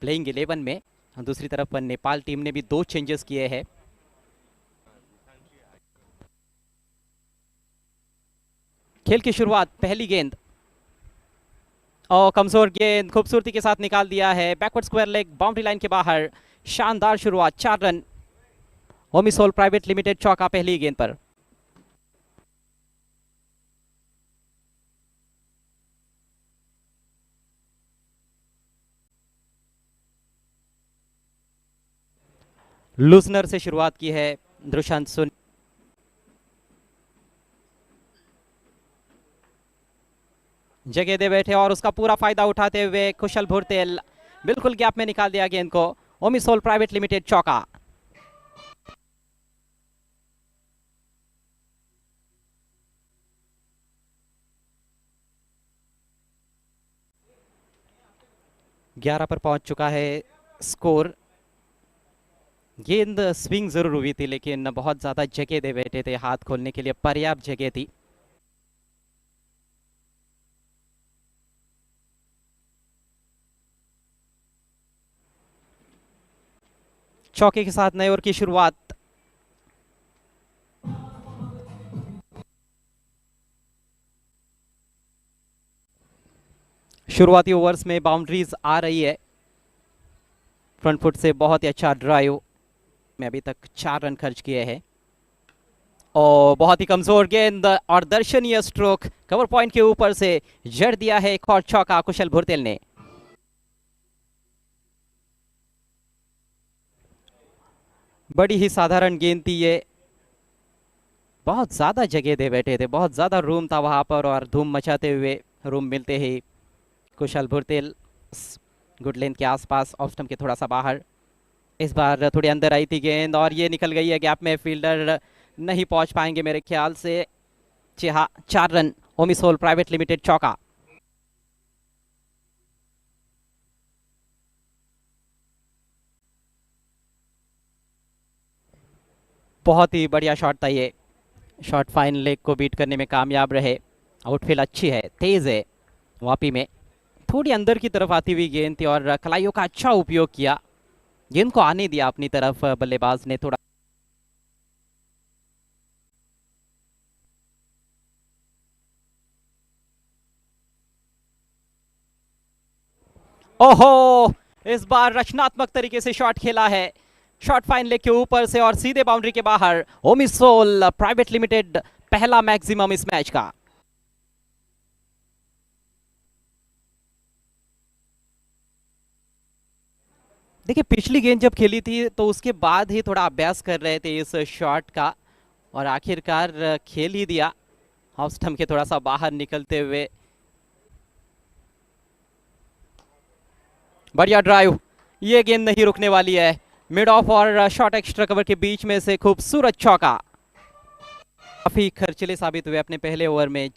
Playing 11 में। दूसरी तरफ नेपाल टीम ने भी 2 चेंजेस किए हैं। खेल की शुरुआत, पहली गेंद और कमजोर गेंद खूबसूरती के साथ निकाल दिया है, backward square leg boundary line के बाहर। शानदार शुरुआत, 4 रन। ओमिसोल प्राइवेट लिमिटेड चौका पहली गेंद पर। लूजनर से शुरुआत की है ध्रुशांत सुन। जगह दे बैठे और उसका पूरा फायदा उठाते हुए कुशल भुरतेल बिल्कुल गैप में निकाल दिया गेंद को। ओमिसोल प्राइवेट लिमिटेड चौका। ग्यारह पर पहुंच चुका है स्कोर। गेंद स्विंग जरूर हुई थी लेकिन बहुत ज्यादा जगह दे बैठे थे, हाथ खोलने के लिए पर्याप्त जगह थी। चौके के साथ नए ओवर की शुरुआत। शुरुआती ओवर्स में बाउंड्रीज आ रही है। फ्रंट फुट से बहुत ही अच्छा ड्राइव में अभी तक 4 रन खर्च किए हैं। और बहुत ही कमजोर गेंद और दर्शनीय स्ट्रोक कवर पॉइंट के ऊपर से जड़ दिया है एक और चौका कुशल भुरतेल ने। बड़ी ही साधारण गेंद थी ये, बहुत ज्यादा जगह दे बैठे थे, बहुत ज्यादा रूम था वहां पर और धूम मचाते हुए रूम मिलते ही कुशल भुरतेल गुड लेंथ के आसपास, ऑफ स्टंप के थोड़ा सा बाहर। इस बार थोड़ी अंदर आई थी गेंद और ये निकल गई है गैप में, फील्डर नहीं पहुंच पाएंगे मेरे ख्याल से। जी हाँ, 4 रन। ओमिसोल प्राइवेट लिमिटेड चौका। बहुत ही बढ़िया शॉट था ये, शॉट फाइन लेग को बीट करने में कामयाब रहे। आउटफील्ड अच्छी है, तेज है वापी में। थोड़ी अंदर की तरफ आती हुई गेंद थी और कलाइयों का अच्छा उपयोग किया, गेंद को आने दिया अपनी तरफ बल्लेबाज ने थोड़ा। ओहो, इस बार रचनात्मक तरीके से शॉट खेला है, शॉट फाइन लेग के ऊपर से और सीधे बाउंड्री के बाहर। ओमिसोल प्राइवेट लिमिटेड पहला मैक्सिमम इस मैच का। देखिए, पिछली गेंद जब खेली थी तो उसके बाद ही थोड़ा अभ्यास कर रहे थे इस शॉट का और आखिरकार खेल ही दिया ऑफ स्टंप के थोड़ा सा बाहर निकलते हुए। बढ़िया ड्राइव, ये गेंद नहीं रुकने वाली है। मिड ऑफ और शॉर्ट एक्स्ट्रा कवर के बीच में से खूबसूरत चौका। काफी खर्चीले साबित हुए अपने पहले ओवर में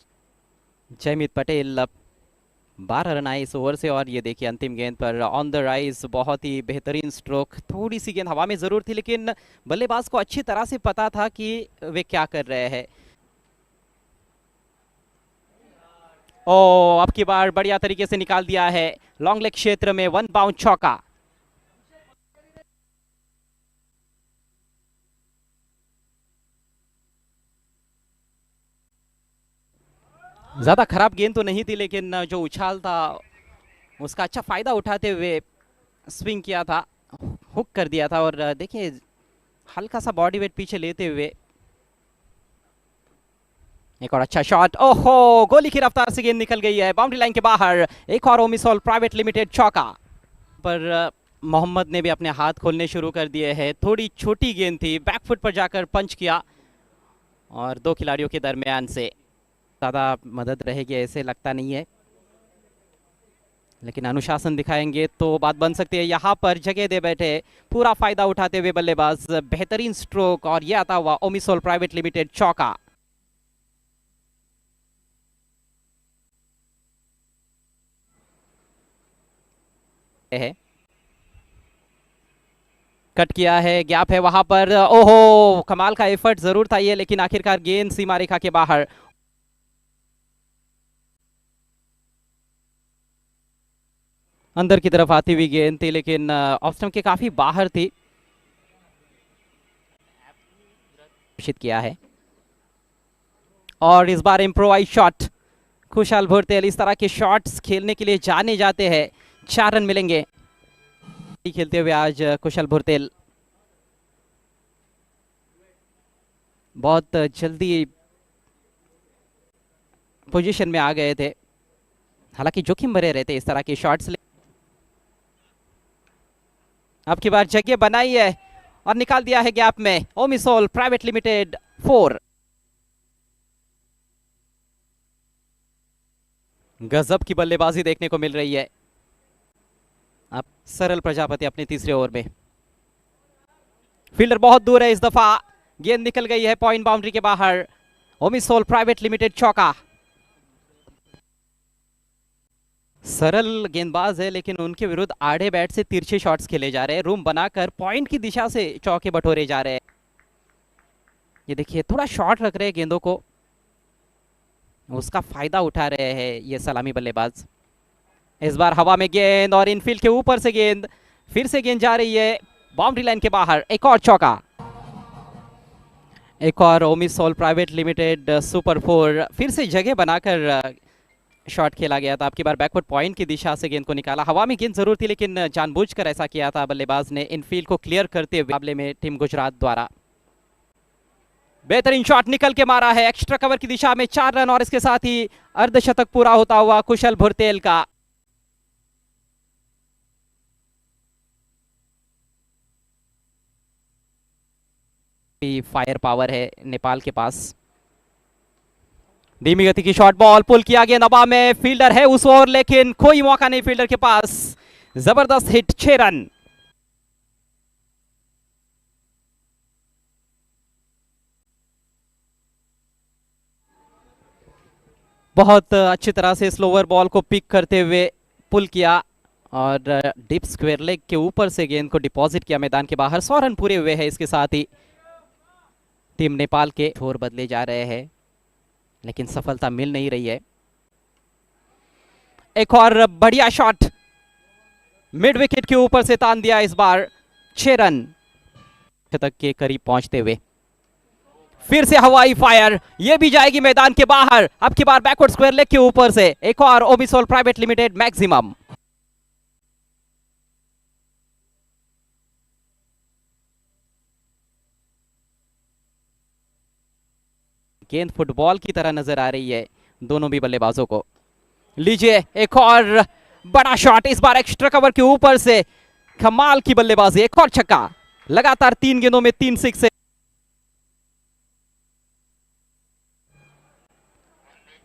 जयमीत पटेल। 12 रन आए इस ओवर से और ये देखिए अंतिम गेंद पर ऑन द राइज, बहुत ही बेहतरीन स्ट्रोक। थोड़ी सी गेंद हवा में जरूर थी लेकिन बल्लेबाज को अच्छी तरह से पता था कि वे क्या कर रहे हैं। ओ, अब की बार बढ़िया तरीके से निकाल दिया है लॉन्ग लेग क्षेत्र में, 1 बाउंड चौका। ज्यादा खराब गेंद तो नहीं थी लेकिन जो उछाल था उसका अच्छा फायदा उठाते हुए स्विंग किया था, हुक कर दिया था। और देखिए हल्का सा बॉडी वेट पीछे लेते हुए एक और अच्छा शॉट। ओहो, गोली की रफ्तार से गेंद निकल गई है बाउंड्री लाइन के बाहर। एक और ओमिसोल प्राइवेट लिमिटेड चौका पर मोहम्मद ने भी अपने हाथ खोलने शुरू कर दिए हैं। थोड़ी छोटी गेंद थी, बैकफुट पर जाकर पंच किया और 2 खिलाड़ियों के दरमियान से ज़्यादा मदद रहेगी ऐसे लगता नहीं है, लेकिन अनुशासन दिखाएंगे तो बात बन सकती है। यहाँ पर जगह दे बैठे पूरा फायदा उठाते हुए बल्लेबाज, बेहतरीन स्ट्रोक और यह आता हुआ ओमिसोल प्राइवेट लिमिटेड चौका है। कट किया है, गैप है वहां पर। ओहो, कमाल का एफर्ट जरूर था ये लेकिन आखिरकार गेंद सीमा रेखा के बाहर। अंदर की तरफ आती हुई गेंद थी, लेकिन ऑफ स्टंप के काफी बाहर थी। घोषित किया है और इस बार इम्प्रोवाइज शॉट। खुशहाल भुरतेल इस तरह के शॉट्स खेलने के लिए जाने जाते हैं। 4 रन मिलेंगे खेलते हुए आज कुशल भुरतेल। बहुत जल्दी पोजीशन में आ गए थे, हालांकि जोखिम भरे रहते इस तरह के शॉट्स। अब की बार जगह बनाई है और निकाल दिया है गैप में। ओमिसोल प्राइवेट लिमिटेड 4। गजब की बल्लेबाजी देखने को मिल रही है। अब सरल प्रजापति अपने तीसरे ओवर में। फील्डर बहुत दूर है इस दफा, गेंद निकल गई है पॉइंट बाउंड्री के बाहर। ओमिसोल प्राइवेट लिमिटेड चौका। सरल गेंदबाज है, लेकिन उनके विरुद्ध आड़े बैट से तिरछे शॉट्स खेले जा रहे हैं। रूम बनाकर पॉइंट की दिशा से चौके बटोरे जा रहे हैं। ये देखिए, थोड़ा शॉर्ट रख रहे हैं गेंदों को, उसका फायदा उठा रहे हैं ये सलामी बल्लेबाज। इस बार हवा में गेंद और इनफील्ड के ऊपर से गेंद, फिर से गेंद जा रही है बाउंड्री लाइन के बाहर। एक और चौका, एक और ओमिसोल प्राइवेट लिमिटेड सुपर 4। फिर से जगह बनाकर शॉट खेला गया था। आपकी बार बैकवर्ड पॉइंट की दिशा से गेंद को निकाला। हवा में गेंद जरूर थी, लेकिन जानबूझकर ऐसा किया था बल्लेबाज ने इनफील्ड को क्लियर करते हुए मुकाबले में टीम गुजरात द्वारा। बेहतरीन शॉट निकल के मारा है एक्स्ट्रा कवर की दिशा में। 4 रन और इसके साथ ही अर्धशतक पूरा होता हुआ कुशल भुरतेल का। फायर पावर है नेपाल के पास। धीमी गति की शॉट बॉल, पुल किया गया नबा में, फील्डर है उस ओर, लेकिन कोई मौका नहीं फील्डर के पास। जबरदस्त हिट, 6 रन। बहुत अच्छी तरह से स्लोवर बॉल को पिक करते हुए पुल किया और डीप स्क्वायर लेग के ऊपर से गेंद को डिपॉजिट किया मैदान के बाहर। 100 रन पूरे हुए हैं। इसके साथ ही टीम नेपाल के छोर बदले जा रहे हैं, लेकिन सफलता मिल नहीं रही है। एक और बढ़िया शॉट मिड विकेट के ऊपर से तान दिया इस बार। 6 रन तक के करीब पहुंचते हुए। फिर से हवाई फायर, ये भी जाएगी मैदान के बाहर। अब की बार बैकवर्ड स्क्वायर लेग के ऊपर से एक और ओमिसोल प्राइवेट लिमिटेड मैक्सिमम। गेंद फुटबॉल की तरह नजर आ रही है दोनों भी बल्लेबाजों को। लीजिए एक और बड़ा शॉट, इस बार एक्स्ट्रा कवर के ऊपर से। कमाल की बल्लेबाजी, एक और छक्का। लगातार 3 गेंदों में 3 सिक्स।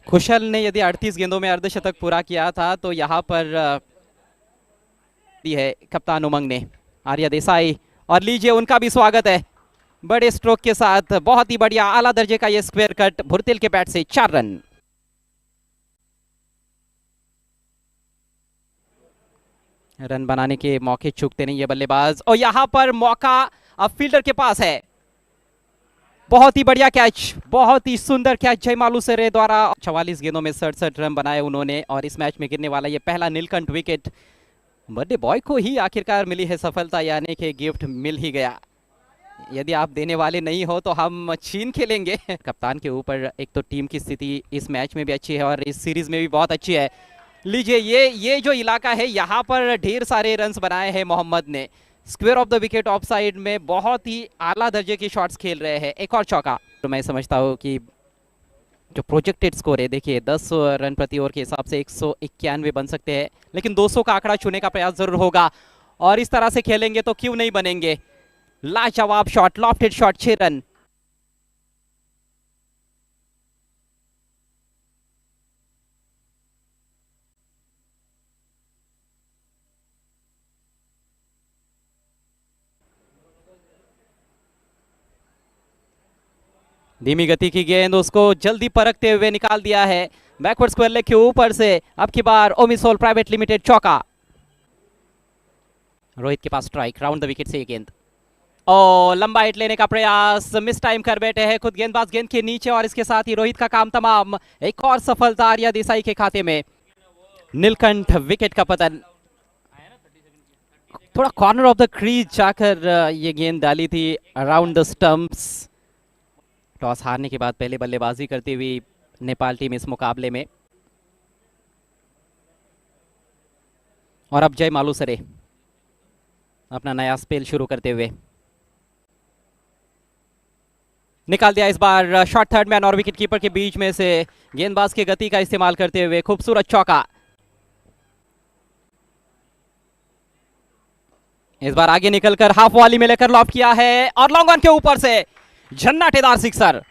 खुशल ने यदि 38 गेंदों में अर्धशतक पूरा किया था, तो यहां पर दी है कप्तान उमंग ने, आर्या देसाई। और लीजिए उनका भी स्वागत है बड़े स्ट्रोक के साथ। बहुत ही बढ़िया आला दर्जे का ये स्क्वायर कट भुरतेल के बैट से। 4 रन। रन बनाने के मौके चूकते नहीं ये बल्लेबाज, और यहां पर मौका अब फील्डर के पास है। बहुत ही बढ़िया कैच, बहुत ही सुंदर कैच जयमालू सेरे द्वारा। 44 गेंदों में 67 रन बनाए उन्होंने, और इस मैच में गिरने वाला ये पहला नीलकंठ विकेट बर्थडे बॉय को ही आखिरकार मिली है सफलता, यानी कि गिफ्ट मिल ही गया। यदि आप देने वाले नहीं हो तो हम छीन के लेंगे। कप्तान के ऊपर एक तो टीम की स्थिति इस मैच में भी अच्छी है और इस सीरीज में भी बहुत अच्छी है। लीजिए ये जो इलाका है, यहाँ पर ढेर सारे रन्स बनाए हैं मोहम्मद ने। Square of the wicket of side में बहुत ही आला दर्जे की शॉट्स खेल रहे हैं। एक और चौका। तो मैं समझता हूँ कि जो प्रोजेक्टेड स्कोर है, देखिए 10 रन प्रति ओवर के हिसाब से 191 बन सकते हैं, लेकिन 200 का आंकड़ा छूने का प्रयास जरूर होगा। और इस तरह से खेलेंगे तो क्यों नहीं बनेंगे। लाजवाब शॉट, लॉफ्टेड शॉट, 6 रन। धीमी गति की गेंद, उसको जल्दी परखते हुए निकाल दिया है बैकवर्ड स्क्वायर लेग के ऊपर से। अब की बार ओमिसोल प्राइवेट लिमिटेड चौका। रोहित के पास स्ट्राइक, राउंड द विकेट से ये गेंद। ओ लंबा हिट लेने का प्रयास, मिस टाइम कर बैठे हैं खुद गेंदबाज गेंद के नीचे, और इसके साथ ही रोहित का काम तमाम। एक और सफलता आर्या देसाई के खाते में। नीलकंठ विकेट का पतन। थोड़ा कॉर्नर ऑफ द क्रीज जाकर ये गेंद डाली थी अराउंड द स्टंप्स। टॉस हारने के बाद पहले बल्लेबाजी करती हुई नेपाल टीम इस मुकाबले में। और अब जय मालूसरे अपना नया स्पेल शुरू करते हुए निकाल दिया इस बार शॉट थर्ड मैन और विकेट कीपर के बीच में से गेंदबाज की गति का इस्तेमाल करते हुए खूबसूरत चौका। इस बार आगे निकलकर हाफ वॉली में लेकर लॉब किया है और लॉन्ग ऑन के ऊपर से झन्नाटेदार सिक्सर।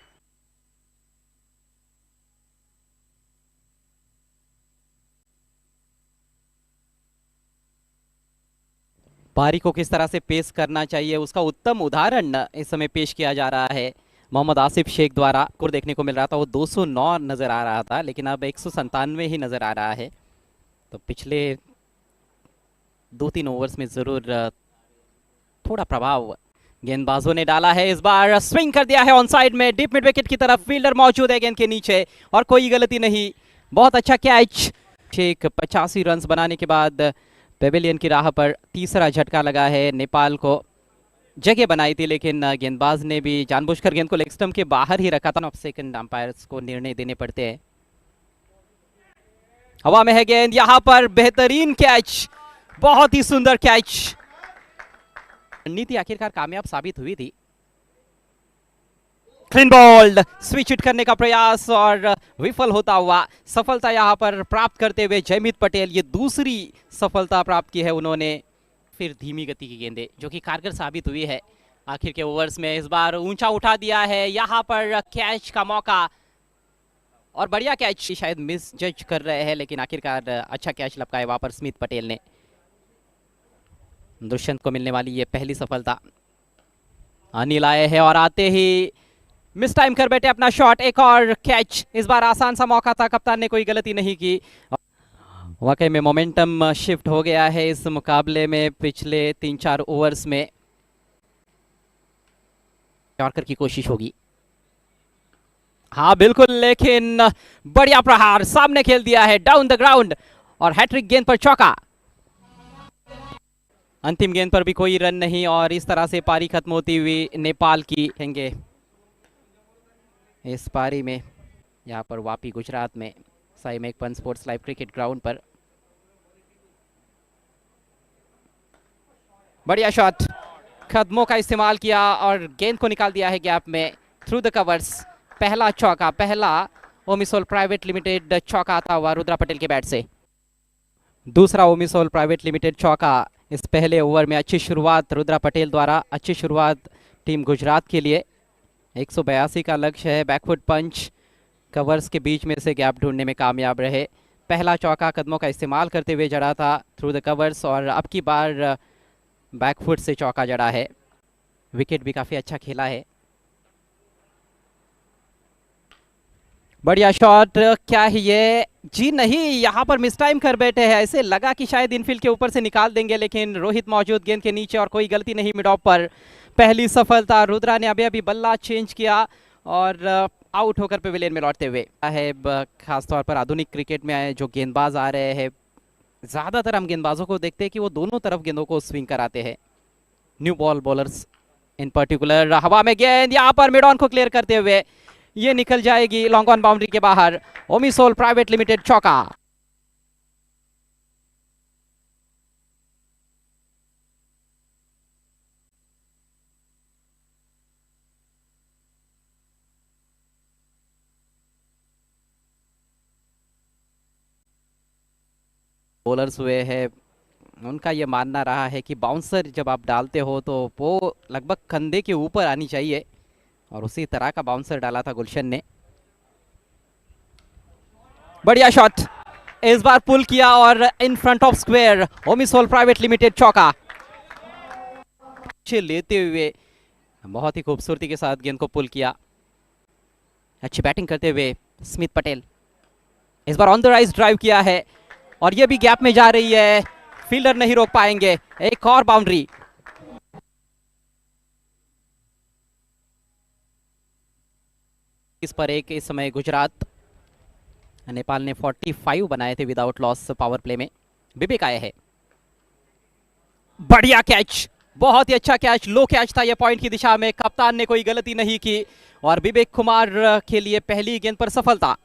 पारी को किस तरह से पेश करना चाहिए उसका उत्तम उदाहरण इस समय पेश किया जा रहा है मोहम्मद आसिफ शेख द्वारा। स्कोर देखने को मिल रहा था वो 209 नजर आ रहा था, लेकिन अब 197 ही नजर आ रहा है। तो पिछले 2-3 ओवर्स में जरूर थोड़ा प्रभाव गेंदबाजों ने डाला है। इस बार स्विंग कर दिया है ऑन साइड में डीप मिड विकेट की तरफ, फील्डर मौजूद है गेंद के नीचे और कोई गलती नहीं। बहुत अच्छा कैच। शेख 85 रन बनाने के बाद पेविलियन की राह पर तीसरा झटका लगा है। नेपाल को जगह बनाई थी, लेकिन गेंदबाज ने भी जानबूझकर गेंद को लेग स्टंप के बाहर ही रखा था। ऑफ सेकंड अंपायर्स को निर्णय देने पड़ते हैं। हवा में है गेंद, यहां पर बेहतरीन कैच, बहुत ही सुंदर कैच। रणनीति आखिरकार कामयाब साबित हुई थी। क्लीन बॉल्ड, स्विच हिट करने का प्रयास और विफल होता हुआ सफलता यहां पर प्राप्त करते हुए जयमीत पटेल ये दूसरी सफलता प्राप्त की है उन्होंने। फिर धीमी गति की गेंदें जो कि कारगर साबित हुई है आखिर के ओवर्स में। इस बार ऊंचा उठा दिया है, यहां पर कैच का मौका और बढ़िया कैच। शायद मिस जज कर रहे हैं, लेकिन आखिरकार अच्छा कैच लपकाया वहां पर स्मिथ पटेल ने। दुष्यंत को मिलने वाली ये पहली सफलता। अनिल आए हैं और आते ही मिस टाइम कर बैठे अपना शॉट। एक और कैच, इस बार आसान सा मौका था, कप्तान ने कोई गलती नहीं की। वाकई में मोमेंटम शिफ्ट हो गया है इस मुकाबले में पिछले 3-4 ओवर्स में। यॉर्कर की कोशिश होगी, हाँ बिल्कुल, लेकिन बढ़िया प्रहार सामने खेल दिया है डाउन द ग्राउंड और हैट्रिक गेंद पर चौका। अंतिम गेंद पर भी कोई रन नहीं और इस तरह से पारी खत्म होती हुई नेपाल की देखेंगे इस पारी में। यहाँ पर वापी गुजरात में Sai Meghpan sports live cricket ground पर। बढ़िया शॉट, कदमों का इस्तेमाल किया और गेंद को निकाल दिया है गैप में थ्रू द कवर्स। पहला चौका, पहला ओमिसोल प्राइवेट लिमिटेड चौका आता हुआ रुद्रा पटेल के बैट से। दूसरा ओमिसोल प्राइवेट लिमिटेड चौका इस पहले ओवर में। अच्छी शुरुआत रुद्रा पटेल द्वारा, अच्छी शुरुआत टीम गुजरात के लिए। 182 का लक्ष्य है। बैकफुट पंच, कवर्स के बीच में से गैप ढूंढने में कामयाब रहे। पहला चौका कदमों का इस्तेमाल करते हुए जड़ा था थ्रू द कवर्स और अब की बार बैकफुट से चौका जड़ा है। विकेट भी काफ़ी अच्छा खेला है। बढ़िया शॉट, क्या है ये? जी नहीं, यहाँ पर मिस टाइम कर बैठे हैं। ऐसे लगा कि शायद इनफील्ड के ऊपर से निकाल देंगे, लेकिन रोहित मौजूद गेंद के नीचे और कोई गलती नहीं मिड ऑफ पर। पहली सफलता। रुद्रा ने अभी बल्ला चेंज किया और आउट होकर पेविलियन में लौटते हुए है। खासतौर पर आधुनिक क्रिकेट में जो गेंदबाज आ रहे हैं, ज़्यादातर हम गेंदबाजों को देखते हैं कि वो दोनों तरफ गेंदों को स्विंग कराते हैं। न्यू बॉल बॉलर्स इन पर्टिकुलर। हवा में गेंद, यहाँ पर मिड ऑन को क्लियर करते हुए ये निकल जाएगी लॉन्ग ऑन बाउंड्री के बाहर। ओमिसोल प्राइवेट लिमिटेड चौका। बॉलर्स हुए हैं, उनका ये मानना रहा है कि बाउंसर जब आप डालते हो तो वो लगभग कंधे के ऊपर आनी चाहिए और उसी तरह का बाउंसर डाला था गुलशन ने। बढ़िया शॉट, इस बार पुल किया और in front of square. Omisol private limited चौका लेते हुए बहुत ही खूबसूरती के साथ गेंद को पुल किया। अच्छी बैटिंग करते हुए स्मिथ पटेल इस बार ऑन द राइज ड्राइव किया है और ये भी गैप में जा रही है, फील्डर नहीं रोक पाएंगे। एक और बाउंड्री। इस पर एक इस समय गुजरात, नेपाल ने 45 बनाए थे विदाउट लॉस पावर प्ले में। विवेक आए हैं, बढ़िया कैच, बहुत ही अच्छा कैच, लो कैच था ये पॉइंट की दिशा में, कप्तान ने कोई गलती नहीं की और विवेक कुमार के लिए पहली गेंद पर सफलता।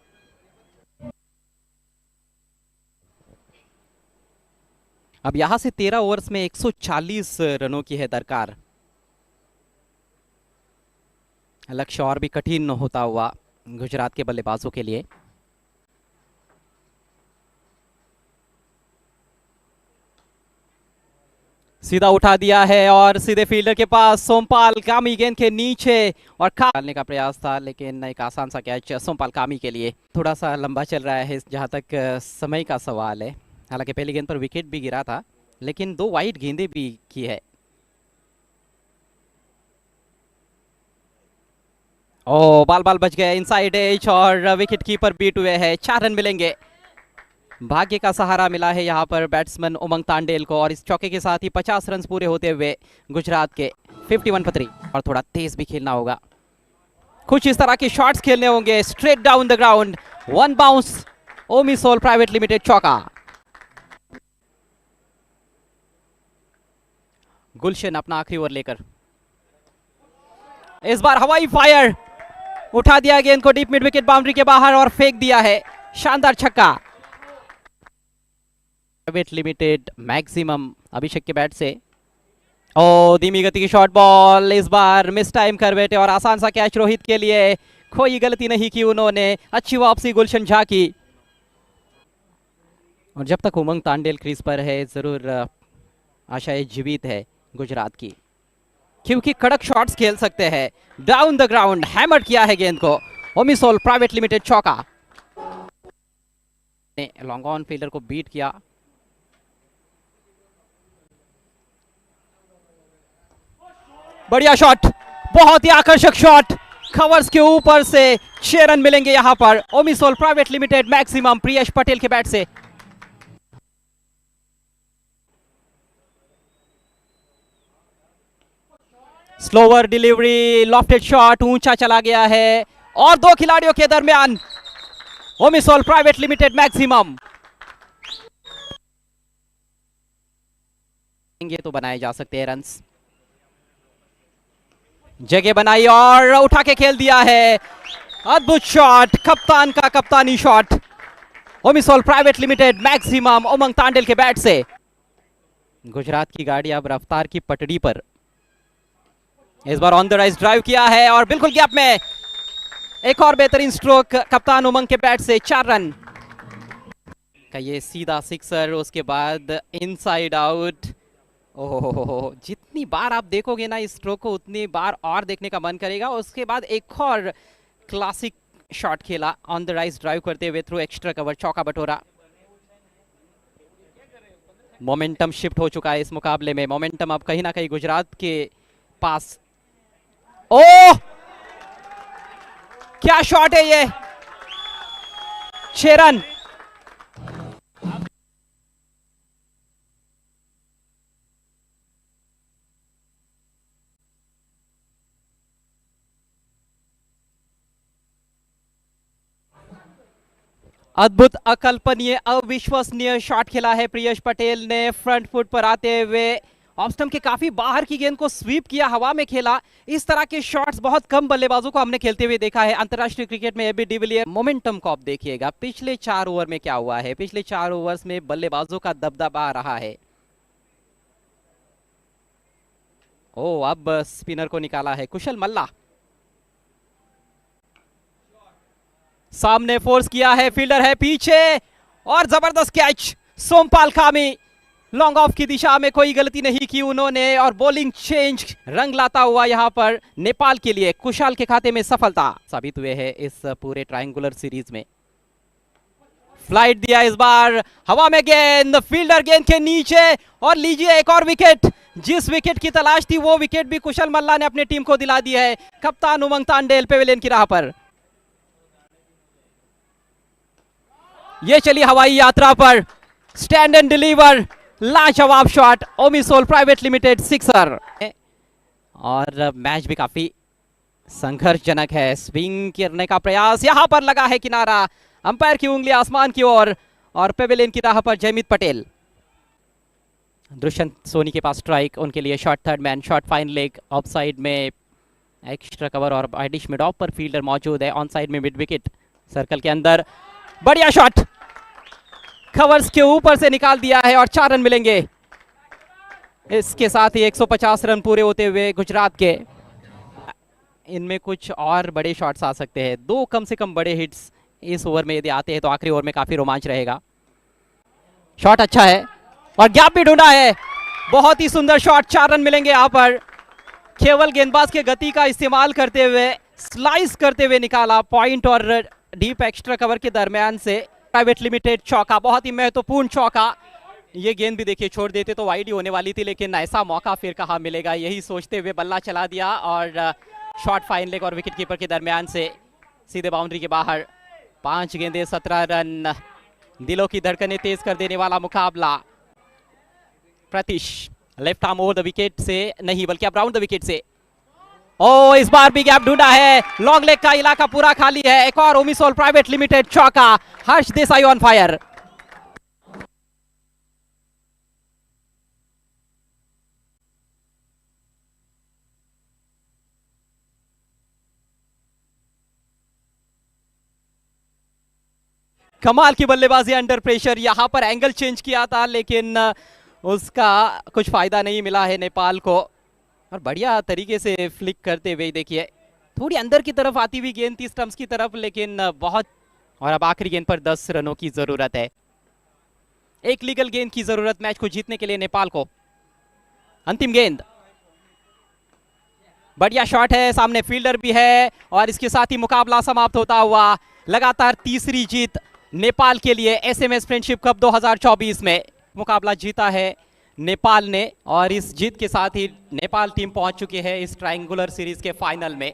अब यहां से 13 ओवर्स में 140 रनों की है दरकार। लक्ष्य और भी कठिन होता हुआ गुजरात के बल्लेबाजों के लिए। सीधा उठा दिया है और सीधे फील्डर के पास सोमपाल कामी गेंद के नीचे और डालने का प्रयास था, लेकिन एक आसान सा कैच सोमपाल कामी के लिए। थोड़ा सा लंबा चल रहा है जहां तक समय का सवाल है। हालांकि पहली गेंद पर विकेट भी गिरा था, लेकिन 2 वाइड गेंदें भी की है। ओ बाल बाल बच गए इनसाइड एज और विकेट कीपर बीट हुए हैं। 4 रन मिलेंगे। भाग्य का सहारा मिला है यहां पर बैट्समैन उमंग तांडेल को और इस चौके के साथ ही 50 रन पूरे होते हुए गुजरात के 51 पर 3। और थोड़ा तेज भी खेलना होगा, कुछ इस तरह के शॉट्स खेलने होंगे। Straight down the ground, 1 bounce, Omisol private limited चौका। गुलशन अपना आखिरी ओवर लेकर इस बार हवाई फायर, उठा दिया गेंद को डीप मिड विकेट बाउंड्री के बाहर और फेंक दिया है। शानदार छक्का। प्राइवेट लिमिटेड मैक्सिमम अभिषेक के बैट से। ओ धीमी गति की शॉर्ट बॉल, इस बार मिस टाइम कर बैठे और आसान सा कैच रोहित के लिए। कोई गलती नहीं की उन्होंने, अच्छी वापसी गुलशन झा की। और जब तक उमंग तांडेल क्रीज पर है जरूर आशाएं जीवित है गुजरात की, क्योंकि कड़क शॉट्स खेल सकते हैं। डाउन द ग्राउंड हैमर किया है गेंद को, ओमिसोल प्राइवेट लिमिटेड चौका। लॉन्ग ऑन फील्डर को बीट किया। बढ़िया शॉट, बहुत ही आकर्षक शॉट, कवर्स के ऊपर से 6 रन मिलेंगे यहां पर ओमिसोल प्राइवेट लिमिटेड मैक्सिमम प्रियश पटेल के बैट से। स्लोवर डिलीवरी, लॉफ्टेड शॉट, ऊंचा चला गया है और 2 खिलाड़ियों के दरमियान ओमिसोल प्राइवेट लिमिटेड मैक्सिमम। ये तो बनाए जा सकते हैं रन्स। जगह बनाई और उठा के खेल दिया है। अद्भुत शॉट, कप्तान का कप्तानी शॉट, ओमिसोल प्राइवेट लिमिटेड मैक्सिमम उमंग तांडेल के बैट से। गुजरात की गाड़ी अब रफ्तार की पटड़ी पर। इस बार ऑन द राइज ड्राइव किया है और बिल्कुल गैप में एक और बेहतरीन स्ट्रोक कप्तान उमंग के बैट से। 4 रन का ये सीधा सिक्सर, उसके बाद इनसाइड आउट। ओहो, जितनी बार आप देखोगे ना इस स्ट्रोक को, उतनी बार और देखने का मन करेगा। उसके बाद एक और क्लासिक शॉट खेला ऑन द राइज ड्राइव करते हुए थ्रू एक्स्ट्रा कवर, चौका बटोरा। मोमेंटम शिफ्ट हो चुका है इस मुकाबले में। मोमेंटम अब कहीं ना कहीं गुजरात के पास। ओह क्या शॉट है ये, 6 रन। अद्भुत, अकल्पनीय, अविश्वसनीय शॉट खेला है प्रियश पटेल ने फ्रंट फुट पर आते हुए। ऑफ स्टंप के काफी बाहर की गेंद को स्वीप किया, हवा में खेला। इस तरह के शॉट्स बहुत कम बल्लेबाजों को हमने खेलते हुए देखा है अंतरराष्ट्रीय क्रिकेट में। एबी डिविलियर मोमेंटम को आप देखिएगा, पिछले 4 ओवर में क्या हुआ है। पिछले 4 ओवर्स में बल्लेबाजों का दबदबा रहा है। ओ अब स्पिनर को निकाला है कुशल मल्ला, सामने फोर्स किया है, फील्डर है पीछे और जबरदस्त कैच। सोमपाल कामी लॉन्ग ऑफ की दिशा में, कोई गलती नहीं की उन्होंने और बॉलिंग चेंज रंग लाता हुआ यहां पर नेपाल के लिए कुशाल के खाते में सफलता साबित हुए है इस पूरे ट्रायंगुलर सीरीज में। फ्लाइट दिया इस बार, हवा में गेंद, फील्डर गेंद के नीचे और लीजिए एक और विकेट। जिस विकेट की तलाश थी वो विकेट भी कुशल मल्ला ने अपनी टीम को दिला दी है। कप्तान उमंग तांडेल पेविलियन की राह पर। ये चली हवाई यात्रा पर, स्टैंड एंड डिलीवर, लाजवाब शॉट, ओमिसोल प्राइवेट लिमिटेड सिक्सर। और मैच भी काफी संघर्षजनक है। स्विंग करने का प्रयास, यहां पर लगा है किनारा, अंपायर की उंगली आसमान की ओर और पेविलियन की राह पर जयमीत पटेल। दुष्यंत सोनी के पास स्ट्राइक, उनके लिए shot third man, shot fine leg, of side में एक्स्ट्रा कवर और आइडिश मिड ऑफ पर फील्डर मौजूद है, ऑन साइड में मिड विकेट सर्कल के अंदर, बढ़िया शॉट, कवर्स के ऊपर से निकाल दिया है और 4 रन मिलेंगे। इसके साथ ही 150 रन पूरे होते हुए गुजरात के। इनमें कुछ और बड़े शॉट्स आ सकते हैं, 2 कम से कम बड़े हिट्स इस ओवर में यदि आते हैं तो आखिरी ओवर में काफी रोमांच रहेगा। शॉट अच्छा है और गैप भी ढूंढा है, बहुत ही सुंदर शॉट, 4 रन मिलेंगे यहां पर। केवल गेंदबाज के गति का इस्तेमाल करते हुए स्लाइस करते हुए निकाला, पॉइंट और डीप एक्स्ट्रा कवर के दरमियान से प्राइवेट लिमिटेड चौका, बहुत ही महत्वपूर्ण चौका। ये गेंद भी देखिए छोड़ देते तो वाइड ही होने वाली थी, लेकिन ऐसा मौका फिर कहाँ मिलेगा, यही सोचते हुए बल्ला चला दिया और शॉट फाइन लेग और विकेट कीपर के दरमियान से सीधे बाउंड्री के बाहर। 5 गेंदे 17 रन, दिलों की धड़कनें तेज कर देने वाला मुकाबला। Pratish left arm over the wicket से नहीं बल्कि अराउंड द विकेट से, ओ इस बार भी गैप ढूंढा है, लॉन्ग लेग का इलाका पूरा खाली है। एक और ओमिसोल प्राइवेट लिमिटेड चौका, हर्ष देसाई ऑन फायर। कमाल की बल्लेबाजी अंडर प्रेशर, यहां पर एंगल चेंज किया था लेकिन उसका कुछ फायदा नहीं मिला है नेपाल को। और बढ़िया तरीके से फ्लिक करते हुए देखिए, थोड़ी अंदर की तरफ आती हुई गेंद थी स्टंप्स की तरफ, लेकिन बहुत। और अब आखिरी गेंद पर 10 रनों की जरूरत है, एक लीगल गेंद की जरूरत मैच को जीतने के लिए नेपाल को। अंतिम गेंद, बढ़िया शॉट है, सामने फील्डर भी है और इसके साथ ही मुकाबला समाप्त होता हुआ। लगातार तीसरी जीत नेपाल के लिए एसएमएस फ्रेंडशिप कप 2024 में। मुकाबला जीता है नेपाल ने और इस जीत के साथ ही नेपाल टीम पहुंच चुकी है इस ट्रायंगुलर सीरीज के फाइनल में।